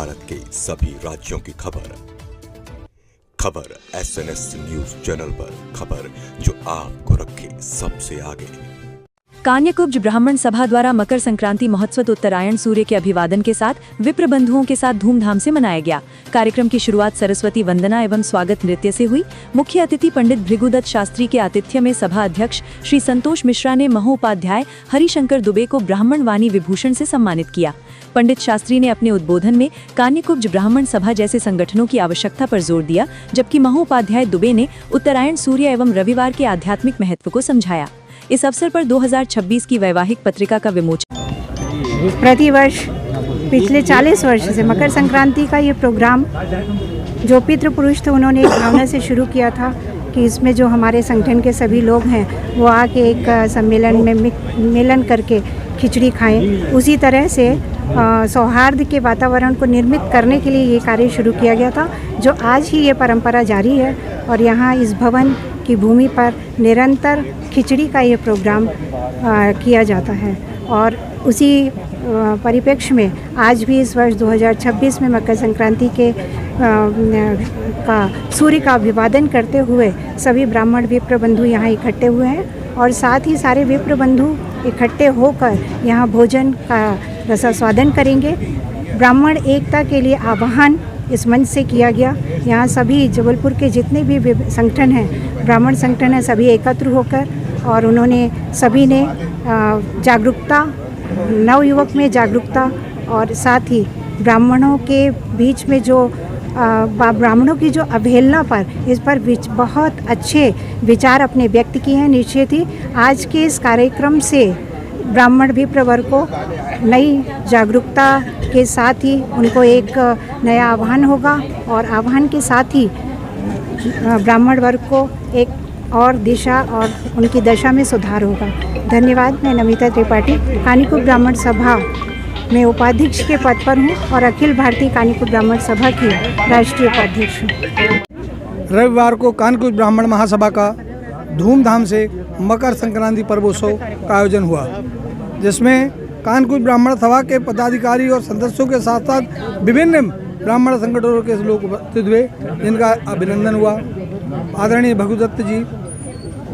भारत के सभी राज्यों की खबर SNS न्यूज चैनल पर, खबर जो आपको रखे सबसे आगे। कान्यकुब्ज ब्राह्मण सभा द्वारा मकर संक्रांति महोत्सव उत्तरायण सूर्य के अभिवादन के साथ विप्र बंधुओं के साथ धूमधाम से मनाया गया। कार्यक्रम की शुरुआत सरस्वती वंदना एवं स्वागत नृत्य से हुई। मुख्य अतिथि पंडित भृगुदत्त शास्त्री के आतिथ्य में सभा अध्यक्ष श्री संतोष मिश्रा ने महोपाध्याय हरिशंकर दुबे को ब्राह्मण वाणी विभूषण से सम्मानित किया। पंडित शास्त्री ने अपने उद्बोधन में कान्यकुब्ज ब्राह्मण सभा जैसे संगठनों की आवश्यकता पर जोर दिया, जबकि महोपाध्याय दुबे ने उत्तरायण सूर्य एवं रविवार के आध्यात्मिक महत्व को समझाया। इस अवसर पर 2026 की वैवाहिक पत्रिका का विमोचन। प्रतिवर्ष पिछले 40 वर्ष से मकर संक्रांति का ये प्रोग्राम जो पितृपुरुष थे उन्होंने एक भावना से शुरू किया था कि इसमें जो हमारे संगठन के सभी लोग हैं वो आके एक सम्मेलन में मिलन करके खिचड़ी खाएं। उसी तरह से सौहार्द के वातावरण को निर्मित करने के लिए ये कार्य शुरू किया गया था, जो आज ही ये परंपरा जारी है। और यहाँ इस भवन की भूमि पर निरंतर खिचड़ी का ये प्रोग्राम किया जाता है। और उसी परिप्रेक्ष्य में आज भी इस वर्ष 2026 में मकर संक्रांति के सूर्य का अभिवादन करते हुए सभी ब्राह्मण विप्र बंधु यहाँ इकट्ठे हुए हैं और साथ ही सारे विप्र बंधु इकट्ठे होकर यहाँ भोजन का रसास्वादन करेंगे। ब्राह्मण एकता के लिए आह्वान इस मंच से किया गया। यहाँ सभी जबलपुर के जितने भी संगठन हैं, ब्राह्मण संगठन हैं, सभी एकत्र होकर और उन्होंने सभी ने जागरूकता, नवयुवक में जागरूकता और साथ ही ब्राह्मणों के बीच में जो ब्राह्मणों की जो अवहेलना पर इस पर बहुत अच्छे विचार अपने व्यक्त किए हैं। निश्चित ही आज के इस कार्यक्रम से ब्राह्मण विप्र वर्ग को नई जागरूकता के साथ ही उनको एक नया आह्वान होगा और आह्वान के साथ ही ब्राह्मण वर्ग को एक और दिशा और उनकी दशा में सुधार होगा। धन्यवाद। मैं नमिता त्रिपाठी कान्यकुब्ज ब्राह्मण सभा में उपाध्यक्ष के पद पर हूँ और अखिल भारतीय कान्यकुब्ज ब्राह्मण सभा की राष्ट्रीय उपाध्यक्ष हूँ। रविवार को कान्यकुब्ज ब्राह्मण महासभा का धूमधाम से मकर संक्रांति पर्वोत्सव का आयोजन हुआ, जिसमें कान्यकुब्ज ब्राह्मण सभा के पदाधिकारी और सदस्यों के साथ साथ विभिन्न ब्राह्मण संगठनों के लोग उपस्थित हुए, जिनका अभिनंदन हुआ। आदरणीय भृगुदत्त जी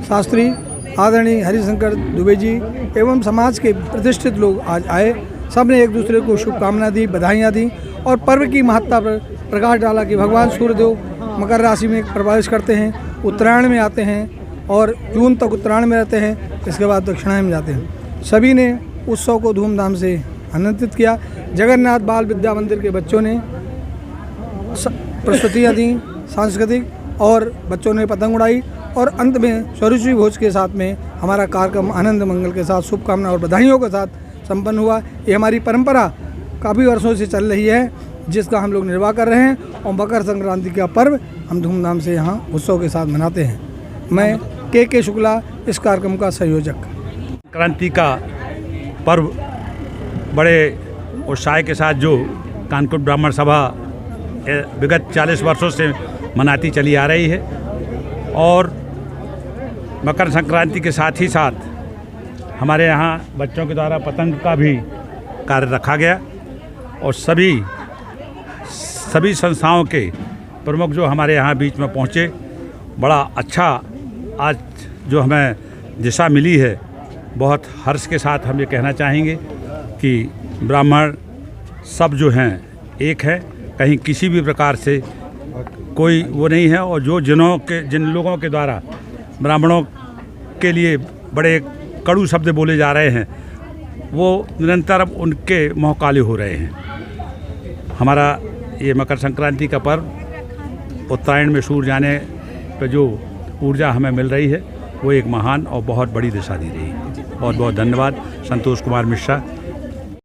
शास्त्री, आदरणीय हरिशंकर दुबे जी एवं समाज के प्रतिष्ठित लोग आज आए। सब ने एक दूसरे को शुभकामना दी, बधाइयाँ दी और पर्व की महत्ता पर प्रकाश डाला कि भगवान सूर्यदेव मकर राशि में प्रवेश करते हैं, उत्तरायण में आते हैं और जून तक उत्तरायण में रहते हैं, इसके बाद दक्षिणायन में जाते हैं। सभी ने उत्सव को धूमधाम से आनंदित किया। जगन्नाथ बाल विद्या मंदिर के बच्चों ने प्रस्तुतियाँ दी सांस्कृतिक और बच्चों ने पतंग उड़ाई और अंत में स्वरूचि भोज के साथ में हमारा कार्यक्रम आनंद मंगल के साथ शुभकामना और बधाइयों के साथ संपन्न हुआ। ये हमारी परंपरा काफ़ी वर्षों से चल रही है, जिसका हम लोग निर्वाह कर रहे हैं और मकर संक्रांति का पर्व हम धूमधाम से यहाँ उत्सव के साथ मनाते हैं। मैं के शुक्ला, इस कार्यक्रम का संयोजक। क्रांति का पर्व बड़े उत्साह के साथ जो कान्यकुब्ज ब्राह्मण सभा विगत 40 वर्षों से मनाती चली आ रही है और मकर संक्रांति के साथ ही साथ हमारे यहाँ बच्चों के द्वारा पतंग का भी कार्य रखा गया और सभी संस्थाओं के प्रमुख जो हमारे यहाँ बीच में पहुँचे। बड़ा अच्छा आज जो हमें दिशा मिली है, बहुत हर्ष के साथ हम ये कहना चाहेंगे कि ब्राह्मण सब जो हैं एक है, कहीं किसी भी प्रकार से कोई वो नहीं है। और जिन लोगों के द्वारा ब्राह्मणों के लिए बड़े कड़ू शब्द बोले जा रहे हैं, वो निरंतर अब उनके मुँह काले हो रहे हैं। हमारा ये मकर संक्रांति का पर्व उत्तरायण में सूर्य जाने पर जो ऊर्जा हमें मिल रही है, वो एक महान और बहुत बड़ी दिशा दी रही है। बहुत बहुत धन्यवाद। संतोष कुमार मिश्रा,